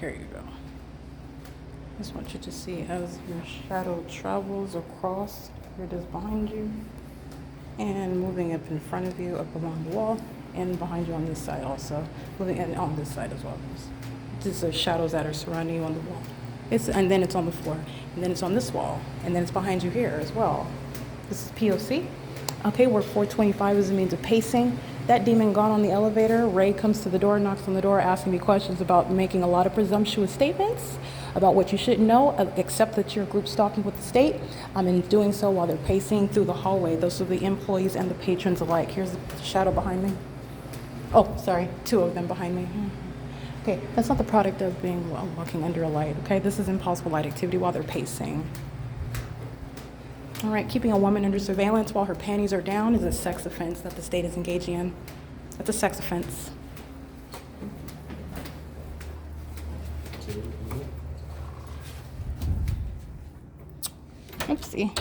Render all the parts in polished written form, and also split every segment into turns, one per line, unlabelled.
here you go. Just want you to see as your shadow travels across, here it is behind you, and moving up in front of you, up along the wall, and behind you on this side also, moving in on this side as well. Just the shadows that are surrounding you on the wall. And then it's on the floor, and then it's on this wall, and then it's behind you here as well. This is P.O.C. Okay, where 425 is a means of pacing. That demon gone on the elevator. Ray comes to the door, knocks on the door, asking me questions about making a lot of presumptuous statements about what you shouldn't know, except that you're group stalking with the state. And doing so while they're pacing through the hallway. Those are the employees and the patrons alike. Here's the shadow behind me. Oh, sorry, two of them behind me. Okay, that's not the product of being walking under a light. Okay, this is impossible light activity while they're pacing. All right, keeping a woman under surveillance while her panties are down is a sex offense that the state is engaging in. That's a sex offense. Oopsie.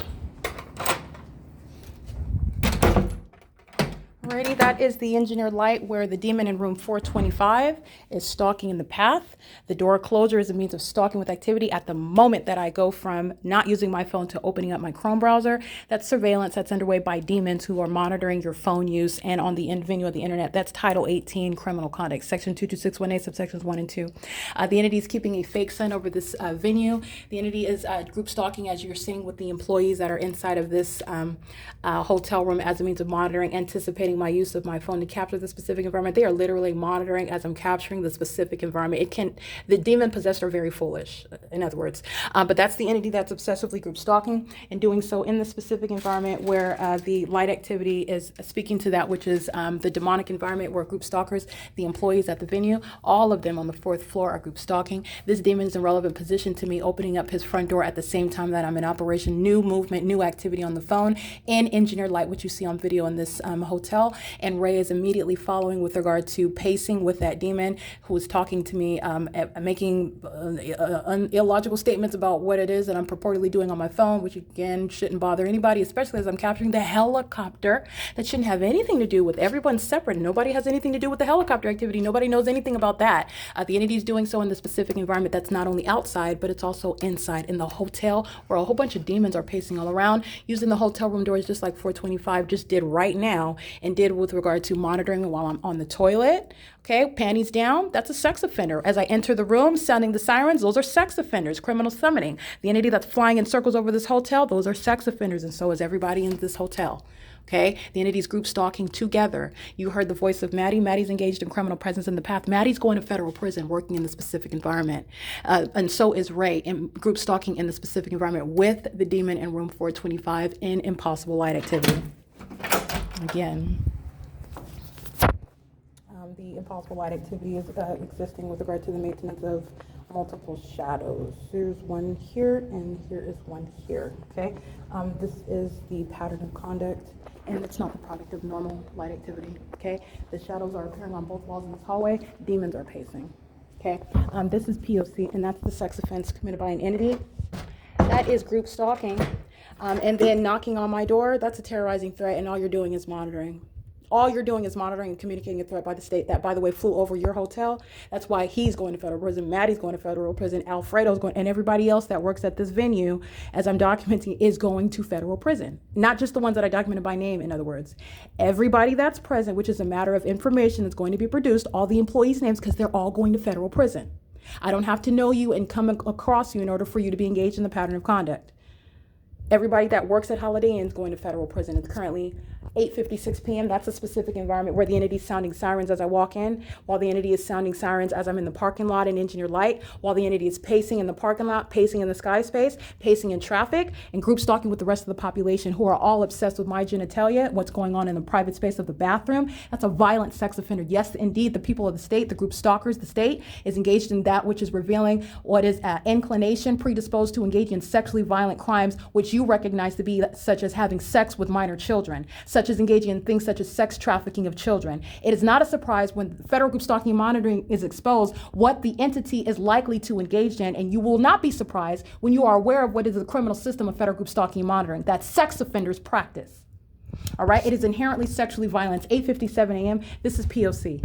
Alrighty, that is the engineered light where the demon in room 425 is stalking in the path. The door closure is a means of stalking with activity at the moment that I go from not using my phone to opening up my Chrome browser. That's surveillance that's underway by demons who are monitoring your phone use and on the venue of the internet. That's Title 18 Criminal Conduct, Section 22618, subsections 1 and 2. The entity is keeping a fake sun over this venue. The entity is group stalking, as you're seeing, with the employees that are inside of this hotel room as a means of monitoring, anticipating my use of my phone to capture the specific environment. They are literally monitoring as I'm capturing the specific environment. The demon possessed are very foolish, in other words. But that's the entity that's obsessively group stalking and doing so in the specific environment where the light activity is speaking to that, which is the demonic environment where group stalkers, the employees at the venue, all of them on the 4th floor are group stalking. This demon is in relevant position to me, opening up his front door at the same time that I'm in operation. New movement, new activity on the phone, and engineered light, which you see on video in this hotel. And Ray is immediately following with regard to pacing with that demon who is talking to me, making illogical statements about what it is that I'm purportedly doing on my phone, which again shouldn't bother anybody, especially as I'm capturing the helicopter. That shouldn't have anything to do with, everyone's separate. Nobody has anything to do with the helicopter activity. Nobody knows anything about that. The entity is doing so in the specific environment that's not only outside, but it's also inside in the hotel where a whole bunch of demons are pacing all around, using the hotel room doors just like 425 just did right now and did with regard to monitoring while I'm on the toilet. Okay, panties down, that's a sex offender. As I enter the room, sounding the sirens, those are sex offenders, criminal summoning. The entity that's flying in circles over this hotel, those are sex offenders, and so is everybody in this hotel. Okay, the entities group stalking together. You heard the voice of Maddie. Maddie's engaged in criminal presence in the path. Maddie's going to federal prison working in the specific environment. And so is Ray in group stalking in the specific environment with the demon in room 425 in impossible light activity. Again. The impossible light activity is existing with regard to the maintenance of multiple shadows. Here's one here, and here is one here, okay? This is the pattern of conduct, and it's not the product of normal light activity, okay? The shadows are appearing on both walls in this hallway. Demons are pacing, okay? This is P.O.C., and that's the sex offense committed by an entity. That is group stalking. And then knocking on my door, that's a terrorizing threat, and all you're doing is monitoring. All you're doing is monitoring and communicating a threat by the state that, by the way, flew over your hotel. That's why he's going to federal prison. Maddie's going to federal prison. Alfredo's going, and everybody else that works at this venue, as I'm documenting, is going to federal prison. Not just the ones that I documented by name, in other words. Everybody that's present, which is a matter of information that's going to be produced, all the employees' names, because they're all going to federal prison. I don't have to know you and come across you in order for you to be engaged in the pattern of conduct. Everybody that works at Holiday Inn is going to federal prison. It's currently 8:56 p.m. That's a specific environment where the entity is sounding sirens as I walk in, while the entity is sounding sirens as I'm in the parking lot in engineered light, while the entity is pacing in the parking lot, pacing in the sky space, pacing in traffic, and group stalking with the rest of the population who are all obsessed with my genitalia, what's going on in the private space of the bathroom. That's a violent sex offender. Yes, indeed, the people of the state, the group stalkers, the state, is engaged in that which is revealing what is inclination predisposed to engage in sexually violent crimes, which you recognize to be such as having sex with minor children, such as engaging in things such as sex trafficking of children. It is not a surprise when federal group stalking and monitoring is exposed what the entity is likely to engage in, and you will not be surprised when you are aware of what is the criminal system of federal group stalking and monitoring. That's sex offenders practice. All right, it is inherently sexually violent. 8:57 a.m. This is P.O.C.